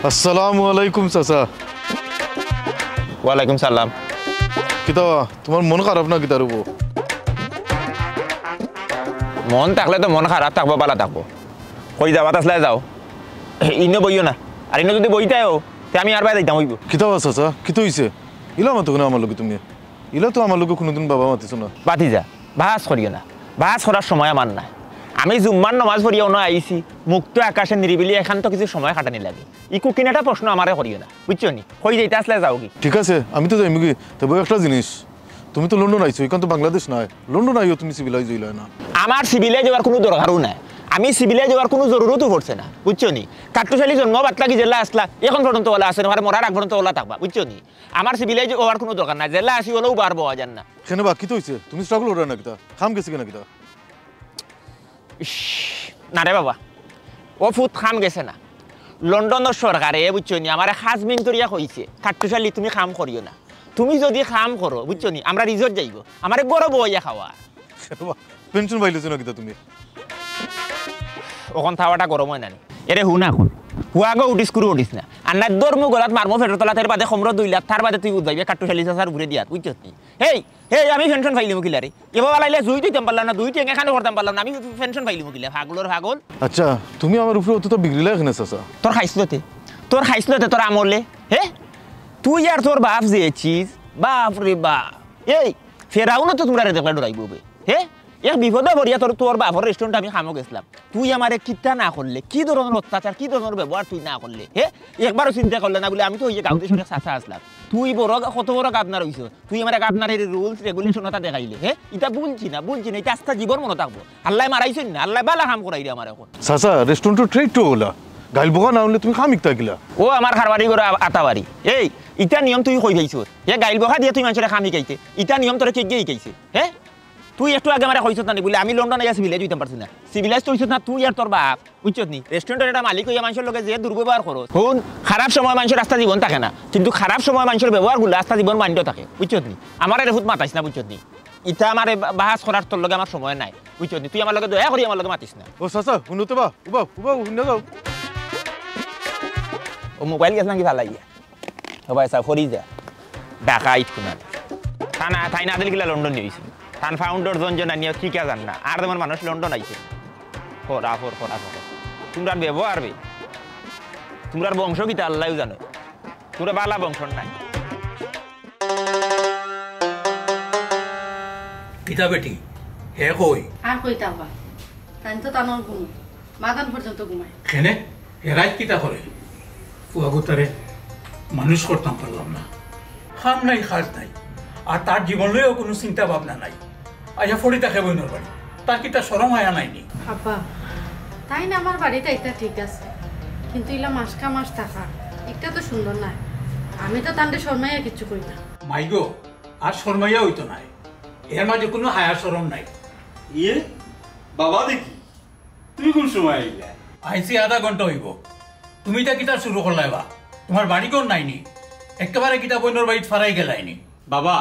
আসসালামু আলাইকুম চাচা। ওয়ালাইকুম সালাম। কিতা তোমার মন খারাপ না কিতা রূপ? মন থাকলে তো মন খারাপ থাকবো বালা থাকবো। কই যাবা আসলে যাও, ইনো বইও না। আর ইনো যদি বইতাও তে আমি আর বাইরে যাইতাম হইব। কিতা চাচা কিতা হইছে? ইলা মাতো না আমার লগে তুমি। ইলা তো আমার লগে কোনোদিন বাবা মাতিছ না। বাতি যা, বাস করিও না। বাস করার সময় আমার নাই। আমি জুম্মার নমাজ পড়িয়াও না আইছি, মুক্ত আকাশে নিরিবিলি এখান তো কিছু সময় কাটানি লাগে। ই কুকিন একটা প্রশ্ন আমারে করিও না, বুঝছো নি? কই যাইতে আসলে যাও কি? ঠিক আছে আমি তো যাইম কি। তবে একটা জিনিস, তুমি তো লন্ডন আইছো, এখান তো বাংলাদেশ নাই। লন্ডন আইও তুমি সিভিলাইজ হইলা না। আমার সিভিলে যাওয়ার কোনো দরকারও নাই। আমি সিভিলে যাওয়ার কোনো জরুরতও পড়ছে না, বুঝছো নি? কাট্টুশালী জন্ম বাতলা কি জেলা আসলা এখন পর্যন্ত ওলা আছে, আমার মরার আগ পর্যন্ত ওলা থাকবা, বুঝছো নি? আমার সিভিলে যাওয়ার কোনো দরকার নাই। জেলা আসি হলেও বার পাওয়া যান না। কেন বা কিতা হইছে? তুমি স্ট্রাগল ওরা না কিতা? খাম গেছে কেন কিতা? না রে বাবা, ও ফুট খাম গেছে না। লন্ডনের সরকারে বুঝছো নি আমার খাজমিন করিয়া কইছে কাট্টুশালী তুমি খাম করিও না। তুমি যদি খাম করো বুঝছো নি আমরা রিজোর্ট যাইব, আমার গরব হইয়া খাওয়া। পেনশন পাইলেছ না কিতা তুমি? ওখান থাওয়াটা গরম হয় না। এরে হু না এখন হুয়াগো উঠিস করে উঠিস না। আর না দরমু গলাত মারমো ফেটর তলা তার বাদে সমর 2 লাখ তার বাদে তুই উঠবাইবে কাট্টুশালী চাচার ঘুরে দিয়াত, বুঝছো নি? হেই হেই আমি পেনশন পাইলি মুকিলা রে। এবার লাইলে জুই দিতাম পারলাম না, দুই টেঙ্গা খানে করতাম পারলাম না, আমি পেনশন পাইলি মুকিলা পাগলর পাগল। আচ্ছা তুমি আমার উপরে অতটা বিগড়িলা কেন চাচা? তোর খাইছলতে তোর আমলে হে তুই আর তোর বাপ যে চিজ বাপ রে বাপ। এই ফেরাও না তো তোমরা দেখলে ডরাইব হে। এক বিপদে ভরিয়া তোর বাপর রেস্টুরেন্ট আমি খামো গেছিলাম, তুই আমার কিতা না করলে, কি ধরনের অত্যাচার কি ধরনের ব্যবহার তুই না করলে হে। একবারও চিন্তা করলে না বলে আমি তো ওই যে গাঁওতে শুনে চাচা আসলাম। তুই বড় কত বড় গাবনার হইছ, তুই আমার গাবনার রুলস রেগুলেশনটা দেখাইলে হে। এটা বলছি না এটা আস্থা জীবন মনে থাকবো। আল্লাহ মারাইছেন না, আল্লাহ বালা কাম করাই রে আমার এখন। চাচা রেস্টুরেন্ট ট্রেড তো ওলা গাইল বোকা না হলে তুমি খামিক থাকিলা। ও আমার খারবাড়ি করে আতাবাড়ি। এই ইটা নিয়ম তুই কই গাইছ হে? গাইল বোকা দিয়ে তুই মানুষের খামি গাইতে ইটা নিয়ম তোর কে গিয়ে গাইছে হে? তুই একটু আগে আমার কইছ না বলে আমি লন্ডনে গিয়ে সিভিলাইজ হইতাম পারছি না। সিভিলাইজ তো হইছ না তুই আর তোর বাপ, বুঝছো নি? রেস্টুরেন্টের একটা মালিক হইয়া মানুষের লগে যে দুর্ব্যবহার করো। শুন, খারাপ সময় মানুষের রাস্তা জীবন থাকে না, কিন্তু খারাপ সময় মানুষের ব্যবহারগুলো রাস্তা জীবন মান্য থাকে, বুঝছো নি? আমার রেহুত মাতাইস না, বুঝছো নি? ইটা আমার বাহাস করার তোর লগে আমার সময় নাই, বুঝছো নি? তুই আমার লগে দয়া করি আমার লগে মাতিস না। ও চাচা শুনতে বা উবা উবা শুনে যাও। ও মোবাইল গেছ নাকি ভালো লাগিয়া সবাই সব ফরি যা ঢাকা ইটকু না থানা থাই না দিল গিলা লন্ডন নিয়েছি। থান ফাউন্ডার জন নিয়ে ঠিক আছে জান না আর তোমার মানুষ লন্ডন আইছে। ফোরা তোমরা ব্যবহার বে তোমরা বংশ কিতা আল্লাহ জানো, তোরা বালা বংশ নাই। কিতা বেটি হে কই আর কইতা বা তাই তো তানোর ঘুম মাদান পর্যন্ত ঘুমায়। কেনে হেরাই কিতা করে ফুয়াগুতারে মানুষ করতাম পারলাম না। খাম নাই খাস নাই আর তার জীবন লইও কোনো চিন্তা ভাবনা নাই। আইয়া ফড়ি তাকে বইনর বাড়ি তার কিতা শরম আয়া নাইনি। আব্বা তাই না আমার বাড়িতে এটা ঠিক আছে, কিন্তু ইলা মাসকা মাস থাকা এটা তো সুন্দর না। আমি তো তান্ডে শর্মাইয়া কিছু কই না। মাইগো আর শর্মাইয়া হইতো নাই, এর মাঝে কোনো হায়া শরম নাই। ইয়ে বাবা দেখি তুমি কোন সময় আইলা? আইসি আধা ঘন্টা হইব। তুমি তা কিতা শুরু করলাই বা? তোমার বাড়ি কোন নাইনি, একেবারে কিতা বইনর বাড়িত ফারাই গেলাইনি। বাবা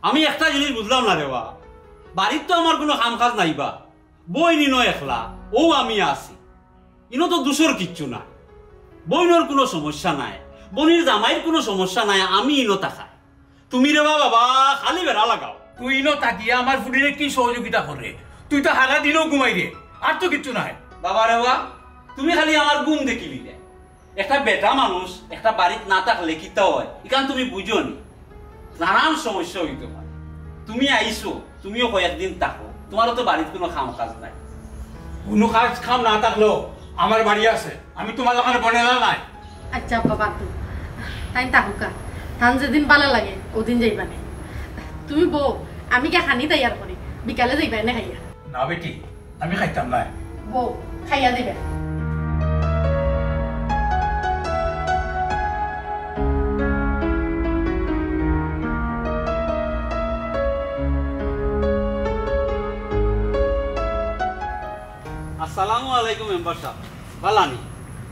আমি একটা জিনিস বুঝলাম না রে বা, বাড়ির তো আমার কোনো কাম কাজ নাই বা, বই নিনো একলা ও আমি আছি, ইনো তো দুশোর কিচ্ছু না। বইনর কোনো সমস্যা নাই, বনির জামাইয়ের কোনো সমস্যা নাই, আমি ইনো থাকা। তুমি রে বাবা খালি বেড়া লাগাও। তুই ইনো তাকিয়া আমার ফুডিরে কি সহযোগিতা করে? তুই তো হারা দিনও ঘুমাই রে, আর তো কিচ্ছু নাই। বাবা রে বা তুমি খালি আমার গুম দেখিলি রে। একটা বেটা মানুষ একটা বাড়িত না থাকলে কিতা হয় এখান তুমি বুঝো নি, নানান সমস্যা হইতে পারে। তুমি আইসো তুমিও কয়েকদিন থাকো, তোমারও তো বাড়িতে কোনো কাম কাজ নাই। কোনো কাজ কাম না থাকলেও আমার বাড়ি আছে, আমি তোমার ওখানে বনেলা নাই। আচ্ছা বাবা তাই তাহুকা ধান যেদিন পালা লাগে ওদিন যাইবানে। তুমি বউ আমি কে খানি তৈয়ার করি, বিকালে যাইবাই না খাইয়া? না বেটি আমি খাইতাম না। বউ খাইয়া দিবে। আসসালামু আলাইকুম মেম্বার সাহেব, ভালানি?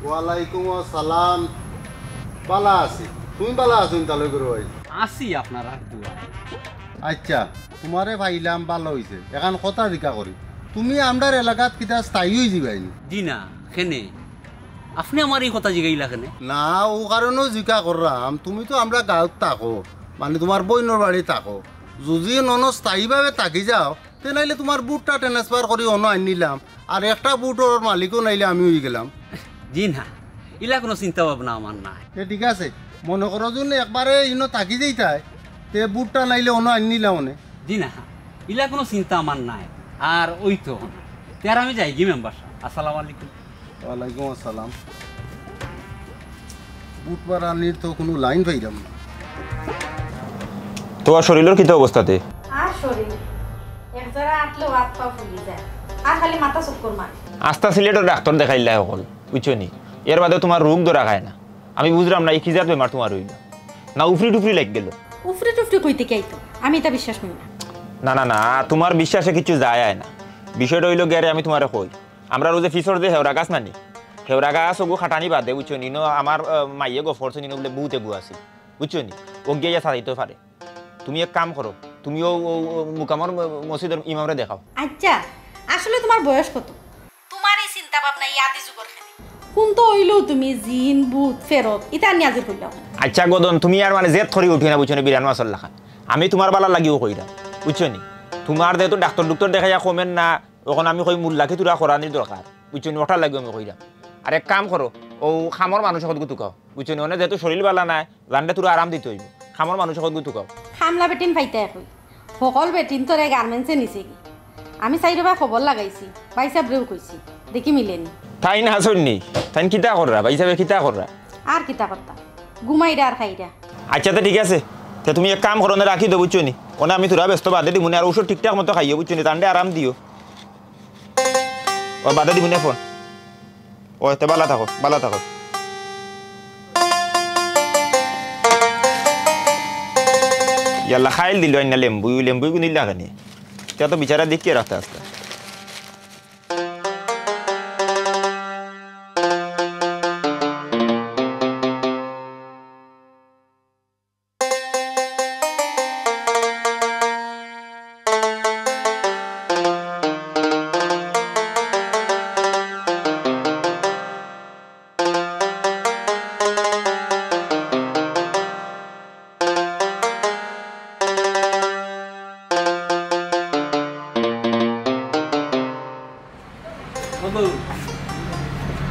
ওয়ালাইকুম আসসালাম, বালা আছি। তুমি বালা আছো তাহলে করে ভাই? আসি আপনার আর দুয়া। আচ্ছা তোমারে ভাইলাম ভালো হইছে, এখন কথা জিকা করি। তুমি আমরার এলাকাত কিতা স্থায়ী হয়ে যাবাইনি? জি না, কেনে আপনি আমার এই কথা জিগাইলা কেন? না ও কারণেও জিকা করলাম, তুমি তো আমরা গাঁৱত থাকো, মানে তোমার বইনোর বাড়ি থাকো, যদি নন স্থায়ীভাবে থাকি যাও তেনাইলে তোমার বুটটা ট্রান্সফার করে অন্য আনি নিলাম, আর একটা বুটর মালিকও নাইলে আমি হয়ে গেলাম। জি না, ইলা কোনো চিন্তা ভাবনা আমার নাই। ঠিক আছে, মনে করো জন্য একবারে ইনো থাকি যাইতাই তে বুটটা নাইলে অন্য আনি নিলাম অনে। জি না, ইলা কোনো চিন্তা আমার নাই। আর ওই তো তার আমি যাই কি মেম্বার সাহেব। আসসালামু আলাইকুম। ওয়ালাইকুম আসসালাম। বুট বাড়ানির তো কোনো লাইন পাইলাম না। তোমার শরীরের কি অবস্থাতে? আর শরীর এক জায়গা আটলো হাত পা ফুলি যায়, আর খালি মাথা চক্কর মারে। আস্তা সিলেটের ডাক্তার দেখাইলা সকল, বুঝছো নি? এর বাদে তোমার রোগ ধরা খায় না। আমি বুঝলাম না এই কি জাত বেমার তোমার হইল, না উফরি টুফরি লাগ গেল? উফরে টুফরে কইতে কি আইতো, আমি এটা বিশ্বাস করি না। না না না, তোমার বিশ্বাসে কিছু যায় না। বিষয়টা হইল গেরে আমি তোমারে কই, আমরা রোজে ফিসর যে হেওরা গাছ নানি, হেওরা গাছ ওগু খাটানি বাদে, বুঝছো নি? আমার মাইয়ে গো ফরছে নিন বলে বহুত এগু আছে, বুঝছো নি? ও গিয়ে সারাইতে পারে। তুমি এক কাম করো, তুমিও মুকামর মসজিদের ইমামরে দেখাও। আচ্ছা, আসলে তোমার বয়স কত? তোমার এই চিন্তা ভাবনা ইয়াদি যুগর খানে কোন তো হইলো তুমি জিন ভূত ফেরত ইতা নিয়াজের কইলা। আচ্ছা গদন, তুমি আর মানে জেদ থরি উঠি না, বুঝছো নি? বিরান মাসল লাখা আমি তোমার বালা লাগিও কইরা, বুঝছো নি? তোমার যেহেতু ডাক্তার দেখাইয়া কমেন না, ওখানে আমি কই মূল্যাকে তোরা করানির দরকার, বুঝছো নি? ওটার লাগিও আমি কইরা। আর এক কাম করো, ও খামর মানুষ হত গুতু কাও, বুঝছো নি? যেহেতু শরীর বালা নাই, জানলে তোরা আরাম দিতে হইব, খামর মানুষ হত গুতু কাও। খামলা বেটিন ফাইতে এখন সকল বেটিন তোরে গার্মেন্টসে নিছে কি? আমি চাইরবা খবর লাগাইছি, বাইসা ব্রেউ কইছি, দেখি মিলেনি। তাই না শুননি, তাই কিতা কররা ভাই হিসাবে কিতা কররা? আর কিতা করতা, ঘুমাইরা আর খাইরা। আচ্ছা তো ঠিক আছে, তো তুমি এক কাম করো না, রাখি দো, বুঝছো নি? ওনা আমি তোরা ব্যস্ত বাদে দিব না, আর ওষুধ ঠিকঠাক মতো খাইও, বুঝছো নি? তান্ডে আরাম দিও, ও বাদে দিব না ফোন। ও তে বালা থাকো, বালা থাকো। ইয়াল্লা খাইল দিল না লেম্বু, লেম্বু নিল লাগানি, তা তো বিচারা দেখিয়ে রাখতে আসতে।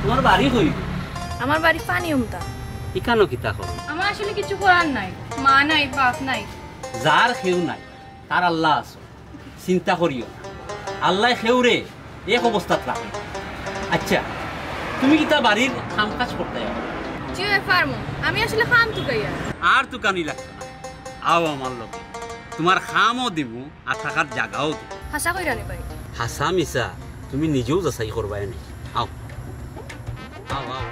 তোমার বাড়ি হইল? আমার বাড়ি পানি উমতা। ইকানো কিতা করো? আমার আসলে কিছু করার নাই, মা নাই বাপ নাই। যার কেউ নাই তার আল্লাহ আছে, চিন্তা করিও না। আল্লাহ কেউরে এক অবস্থাত রাখে। আচ্ছা তুমি কিতা বাড়ির কাম কাজ করতে যাও? জিও ফার্মো, আমি আসলে খাম তুকাইয়া। আর তুকানি লাগছে না, আও আমার লোকে, তোমার খামও দিমু আর থাকার জায়গাও দিব। হাসা কইরা নে ভাই? হাসা মিছা তুমি নিজেও যাচাই করবাই না। আও আও আও।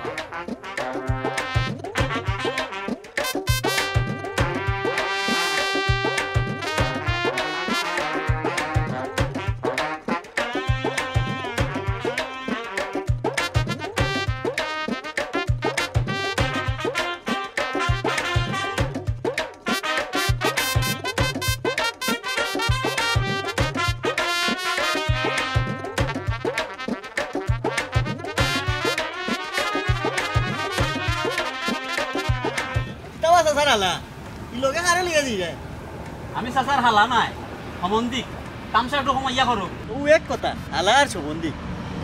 আমি চাচার হালা নাই, সম্বন্ধী তামসা একটু সময় করো। ও এক কথা, হালা আর সম্বন্ধী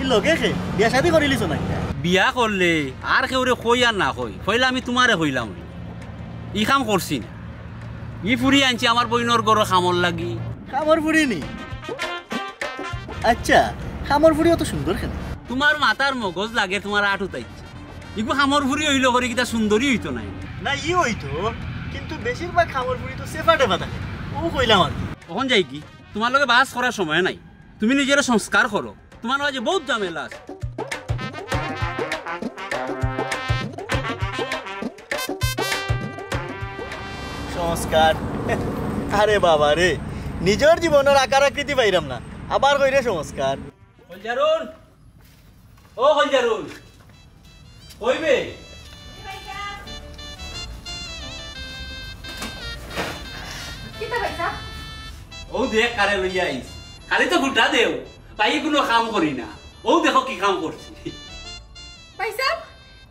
ই লগে খে বিয়া শাদি করিলিছ না? বিয়া করলে আর কেউরে কই আর না কই, কইলে আমি তোমারে কইলাম ই কাম করছি না। ই ফুরি আনছি আমার বইনর গড় খামর লাগি। খামর ফুরি নি? আচ্ছা খামর ফুরি অত সুন্দর কেন? তোমার মাথার মগজ লাগে তোমার আট উঠাইছে। ইগু খামর ফুরি হইল করে কিতা সুন্দরী হইতো নাই না? ই হইতো, কিন্তু বেশিরভাগ খামর ফুরি তো সেফা টেফা থাকে। ও কইলাম আর কি। কখন যাই কি তোমার লগে বাস করার সময় নাই, তুমি নিজের সংস্কার করো। তোমার লগে বহুত ঝামেলা আছে। সংস্কার? আরে বাবা রে, নিজের জীবনের আকার আকৃতি পাইরাম না, আবার কইরে সংস্কার। হলজারুন, ও হলজারুন, কইবে? কিতা ভাইসা? ও দেখ কারে লইয়া আইস, খালি তো গুটা দেও, পাই কোনো কাম করি না। ও দেখো কি কাম করছি। ভাইসা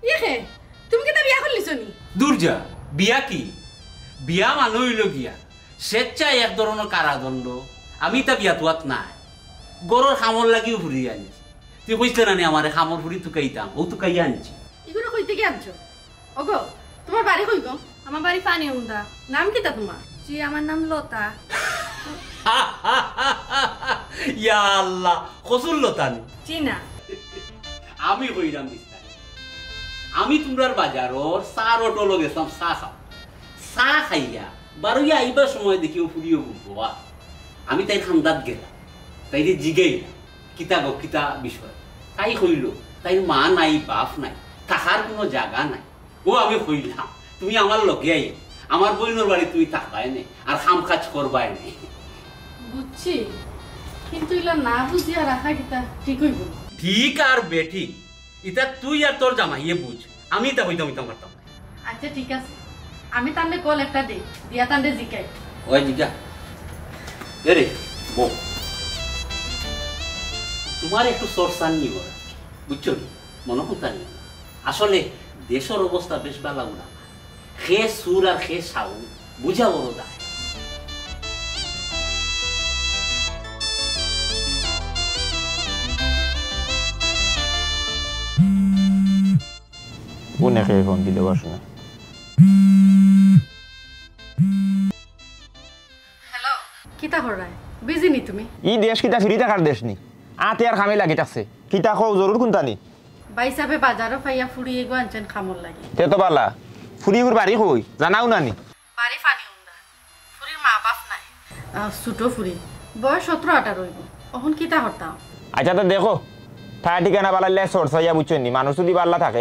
ইয়ে তুমি কি তা বিয়া করলিছ নি? দূর যা, বিয়া কি? বিয়া মানুহ হইল গিয়া স্বেচ্ছায় এক ধরনের কারাদণ্ড। আমি তা বিয়া তোয়াত নাই, গরুর খামর লাগিও ফুরিয়ে আনছি। তুই বুঝতে না আমার খামর ফুরি তুকাইতাম, ও তুকাই আনছি। এগুলো কইতে কি আনছো? ওগো তোমার বাড়ি কই গো? আমার বাড়ি পানি উমদা। নাম কি তা তোমার? জি আমার নাম লতা। ইয়া আল্লাহ, কসুর লতানি। জি না, আমি কইরাম বিস্তার। আমি তোমরার বাজারর চার অটো গেছিলাম চা খাও। চা খাইয়া বারুইয়া আইবার সময় দেখিও ফুরিও বুঝবো। আমি তাই খান্দাত গেলাম, তাই জিগাইলাম কিতা গো কিতা বিষয়। তাই কইল তাই মা নাই বাপ নাই, থাকার কোনো জায়গা নাই। ও আমি কইলাম তুমি আমার লগে আই, আমার বইনের বাড়ি তুমি থাকবাই নে আর খাম কাজ করবাই নে। বুঝছি, কিন্তু ইলা না বুঝিয়া রাখা কিতা ঠিক হইব? ঠিক আর বেঠিক এটা তুই আর তোর জামাইয়ে বুঝ, আমি তা হইতাম হইতাম পারতাম না। আচ্ছা ঠিক আছে, আমি তান্ডে কল একটা দে দিয়া তান্ডে জিকাই। ওই জিগা এরে বউ, তোমার একটু সরসান নিব বুঝছো, মনে হতা নিও। আসলে দেশের অবস্থা বেশ ভালো না, খে সুর আর খে সাউ বুঝা বড় দায়। কোনে খেয়ে ফোন দিলে বসো না। হ্যালো, কিতা হরায়? বিজি নি তুমি? ই দেশ কিতা ফিরি থাকার দেশ নি, আতে আর খামে লাগি থাকছে। কিতা কও জরুর কোনটা নি? বাইসাবে বাজারও ফাইয়া ফুরিয়ে গো আনছেন খামর লাগি। তে তো বালা ফুরিগুর বাড়ি কই জানাও না নি? বাড়ি পানি উন্দা, ফুরির মা বাপ নাই, ছোটো ফুরি বয়স 17-18 রইব। অহন কিতা হরতাম? আচ্ছা তো দেখো ঠায় ঠিকানা বালাইলে সরসাইয়া বুঝছো নি, মানুষ যদি বাল্লা থাকে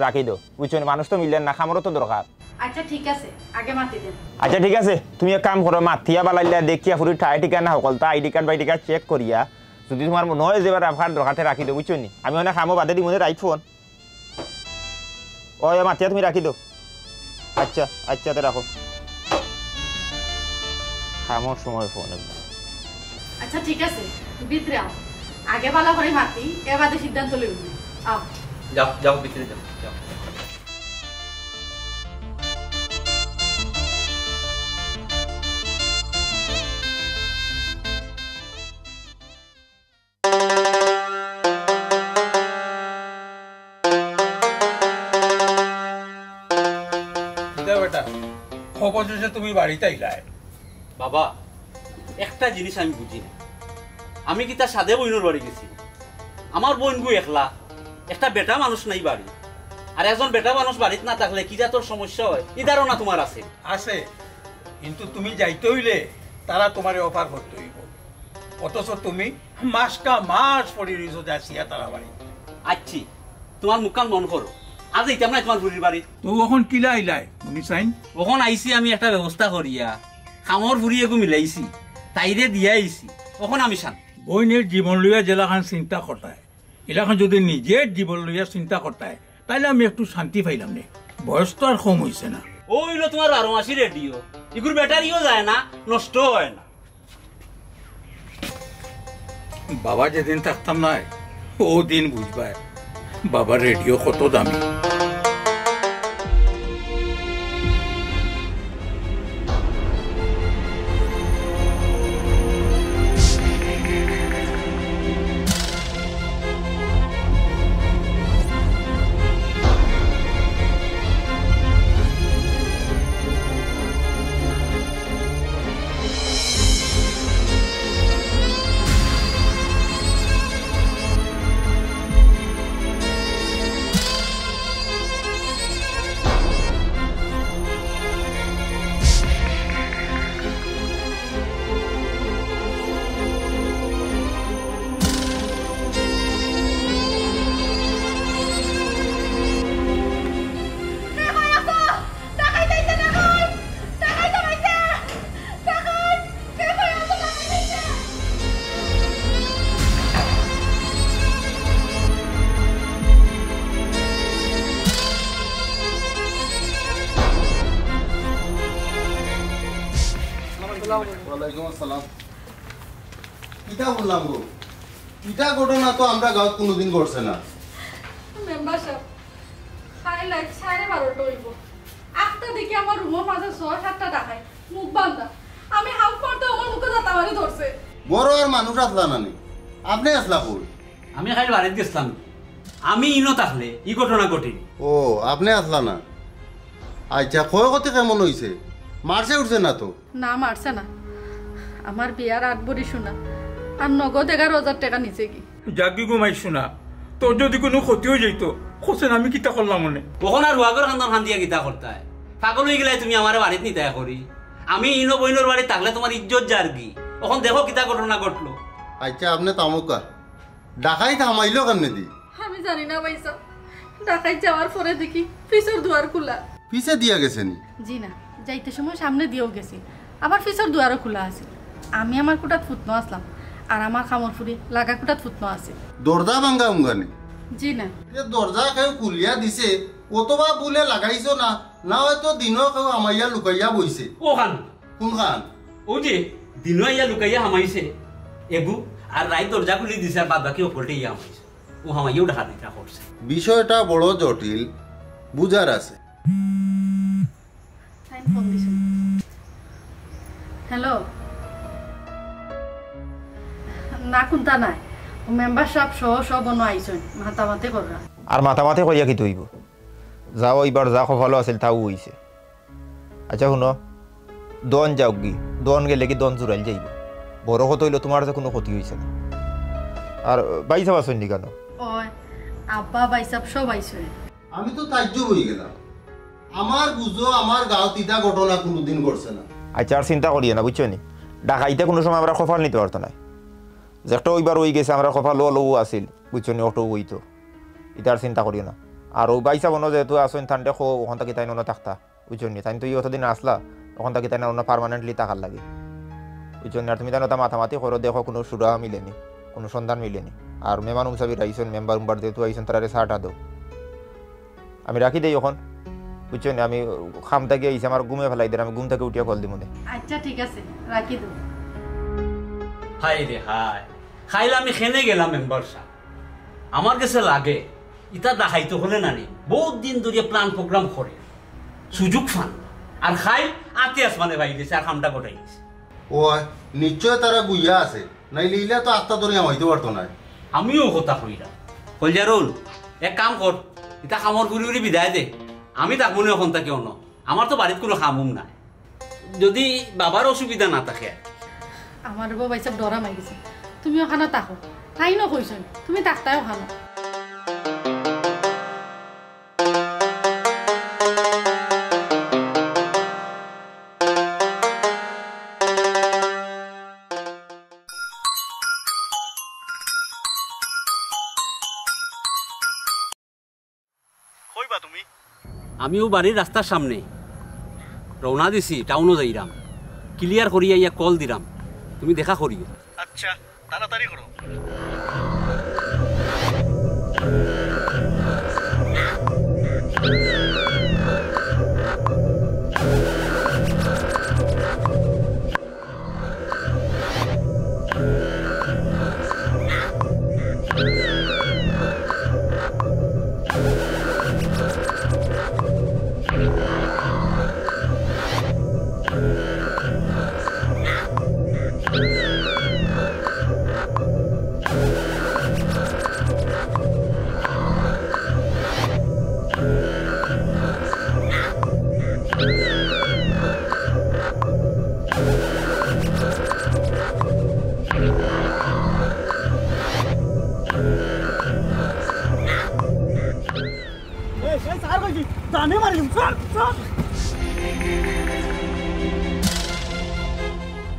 রাখি দো বুঝছো নি, মানুষ তো মিলেন না, খামরও তো দরকার। আচ্ছা ঠিক আছে, আগে মাতি দেন। আচ্ছা ঠিক আছে, তুমি এক কাম করো, মাথিয়া বালাইলে দেখিয়া ফুরির ঠায় ঠিকানা সকল তা আইডি কার্ড বাইডি কার্ড চেক করিয়া যদি তোমার মনে হয় যে রাখার দরকার রাখি দো বুঝছো নি। আমি অনেক খামো বাদে দিই মনে রাইট ফোন ও মাথিয়া তুমি রাখি দো। আচ্ছা আচ্ছা তো রাখো, খামোর সময় ফোন। আচ্ছা ঠিক আছে, ভিতরে আও, আগে বালা করে মাতি এবারে সিদ্ধান্ত লইব। আও যাও যাও ভিতরে যাও যাও। অবশেষে তুমি বাড়িতে আইলাই। বাবা একটা জিনিস আমি বুঝি না, আমি কি তার সাদে বইনের বাড়ি গেছি, আমার বোন গু একলা, একটা বেটা মানুষ নাই বাড়ি, আর একজন বেটা মানুষ বাড়িতে না থাকলে কি যা তোর সমস্যা হয় এই ধারণা তোমার আছে? আছে, কিন্তু তুমি যাইতে হইলে তারা তোমারে অফার করতে হইব, অথচ তুমি মাসটা মাস পরে রিজো যাচ্ছিয়া তারা বাড়ি। আচ্ছি তোমার মুখকান মন করো, আজ এইতাম না তোমার বুড়ির বাড়ি। তো ওখন কিলা আইলাই উনি চাইন? ওখন আইসি আমি একটা ব্যবস্থা করিয়া খামর ফুরি এগু মিলাইছি, তাইরে দিয়া আইসি, ওখন আমি শান্তি। বইনের জীবন লইয়া জেলাখান চিন্তা করতায়, এলাকান যদি নিজের জীবন লইয়া চিন্তা করতায় তাইলে আমি একটু শান্তি পাইলাম নে। বয়স তো আর কম হয়েছে না। ও হইলো তোমার 12 মাসি রেডিও, এগুর ব্যাটারিও যায় না, নষ্ট হয় না। বাবা যেদিন থাকতাম না ও দিন বুঝবায় বাবার রেডিও কত দামি। ওয়ালাইকুম আসসালাম। কিটা বললাম গো, ইটা ঘটনা তো আমরা গাঁৱত কোনোদিন ঘটছে না। মেম্বার সাহেব খাই লাইট 12:30 হইব। একটা দিকে আমার রুমের মাঝে 6-7টা ডাকাই মুখ বান্ধা। আমি হাফ করতে আমার মুখে দাঁতাবাড়ি ধরছে। বড় আর মানুষ আসলা নানি, আপনি আসলা কই? আমি খালি বাড়িতে গেছিলাম। আমি ইনো থাকলে ই ঘটনা ঘটেনি। ও আপনি আসলা না? আচ্ছা ক্ষয়ক্ষতি কেমন হয়েছে? মারছে উঠছে না তো? না মারছে না, আমার বিয়ার 8 বড়ি শোনা আর নগদ 11,000 টাকা নিচে কি জাগি ঘুমাইছো না, তোর যদি কোনো ক্ষতি হয়ে যাইতো খোঁজেন আমি কিতা করলাম মনে। কখন আর হুয়াগর খান্দান খান্দিয়া গীতা করতায়? পাগল হয়ে গেলে তুমি আমার বাড়িতে নিতে করি। আমি ইনো বইনোর বাড়ি থাকলে তোমার ইজ্জত যার কি? এখন দেখো কিতা ঘটনা ঘটলো। আচ্ছা আপনি তামুকা ডাকাই থামাইলো কেমনে দি? আমি জানি না ভাইসা, ডাকাই যাওয়ার পরে দেখি ফিসের দুয়ার খোলা। পিছে দিয়া গেছে নি? জি না, যাইতে সময় সামনে দিয়েও গেছি, আবার ফিসের দুয়ারও খোলা আছে। আমি আমার কুটাত ফুটনো আসলাম আর আমার খামর ফুরি লাগা কুটাত ফুটনো আছে। দরজা ভাঙ্গা উঙ্গানি? জি না। দরজা কেউ কুলিয়া দিছে অতবা বুলে লাগাইছো না, না হয়তো দিনও কেউ আমাইয়া লুকাইয়া বইছে। ও খান কোন খান? ও যে দিনও ইয়া লুকাইয়া হামাইছে এগু, আর রাই দরজা খুলি দিছে আর বাদ বাকি ওপরটে ইয়া হামাইছে। ও হামাইয়াও ডাকা দিটা করছে। বিষয়টা বড় জটিল, বুঝার আছে। হ্যালো, না কোনটা নাই, মেম্বার সব সব আইসন মাতামাতে কররা। আর মাতামাতে কইয়া কি তৈব? যাও এইবার যা ভালো আছিল তাও হইছে। আচ্ছা শুনো, দন যাও কি, দন গেলে কি দন জোরাইল যাইব। বড় কথা হইলো তোমার যে কোনো ক্ষতি হয়েছে না। আর বাইসা বাসন নি কেন? ওই আব্বা বাইসাব সব আইসন। আমি তো তাজ্জব হয়ে গেলাম, আমার বুঝো আমার গাঁও তিতা ঘটনা কোনোদিন করছে না। আচ্ছা আর চিন্তা করিয়ে না, বুঝছো নি? ডাকাইতে কোনো সময় আমরা কপাল নিতে পারতো না। যে একটা ওইবার ওই গেছে আমরা কপাল লো আসিল, বুঝছো নি? অটো ওইতো, এটা আর চিন্তা করিও না। আর ও বাইসা বনো যেহেতু আসেন থানতে খো ওখান থেকে তাই না থাকতা, বুঝছো নি? তাই তো এই অতদিন আসলা, ওখান থেকে তাই না পারমানেন্টলি টাকার লাগে, বুঝছো নি? আর তুমি জানো তা মাথামাতি করো, দেখো কোনো সুরা মিলেনি, কোনো সন্ধান মিলেনি। আর মেহমান উমসাবির আইসন, মেম্বার উম্বার যেহেতু আইসন তারা সাহাটা দো, আমি রাখি দেই এখন, বুঝছো নি? আমি খাম থেকে আইসি, আমার ঘুমে ফেলাই দেন, আমি ঘুম থেকে উঠিয়া কল দিই মনে। আচ্ছা ঠিক আছে, রাখি দেব। হাই রে হাই, খাইলে আমি খেনে গেলাম মেম্বার সাহেব। আমার কাছে লাগে ইটা দেখাইতে হলে না নি, বহুত দিন ধরে প্ল্যান প্রোগ্রাম করে সুযোগ ফান আর খাই আতে আসমানে ভাই দিয়েছে আর খামটা গোটাই দিয়েছে। ও নিশ্চয় তারা গুইয়া আছে, নাইলে ইলা তো আত্মা ধরে আমাইতে পারতো না। আমিও কথা কইরা কলজারুল এক কাম কর, ইটা কামর ঘুরি ঘুরি বিদায় দে। আমি তাক মনে এখন তাকে অন্য, আমার তো বাড়িতে কোনো কামুম নাই, যদি বাবার অসুবিধা না থাকে। আমার বাবা সব ডরা মাই গেছে, তুমি ওখানে তাকো, তাই ন কইছন তুমি তাকতাই ওখানে। কইবা তুমি? আমিও বাড়ির রাস্তার সামনে রওনা দিছি, টাউনও যাইরাম, ক্লিয়ার করিয়া ইয়া কল দিলাম, তুমি দেখা করিও। আচ্ছা তাড়াতাড়ি করো।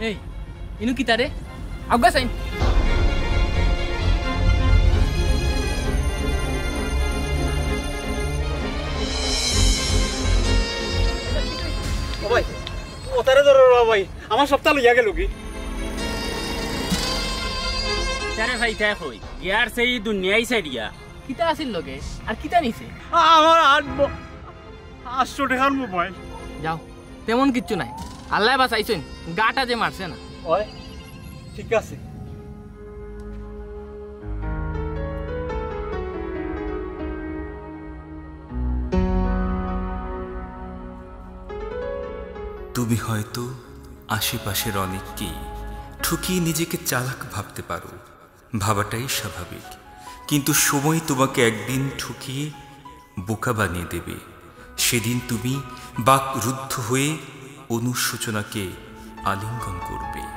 এই ইনু কি তারে আজ্ঞা সাইন ও ভাই ওতারে ধরো ভাই, আমার সপ্তাহ লইয়া গেল কি? তারে ভাই তাই কই ইয়ার সেই দুনিয়াই সাইডিয়া কিতা আছিল লগে আর কিতা নিছে? আমার 800 টাকার মোবাইল। যাও, তেমন কিচ্ছু নাই, আল্লাহ বাঁচাইছেন, গাটা যে মারছে না। ওই ঠিক আছে। তুমি হয়তো আশেপাশের অনেককেই ঠকিয়ে নিজেকে চালাক ভাবতে পারো, ভাবাটাই স্বাভাবিক। কিন্তু সময় তোমাকে একদিন ঠকিয়ে বোকা বানিয়ে দেবে। সেদিন তুমি বাকরুদ্ধ হয়ে অনুশোচনাকে আলিঙ্গন করবে।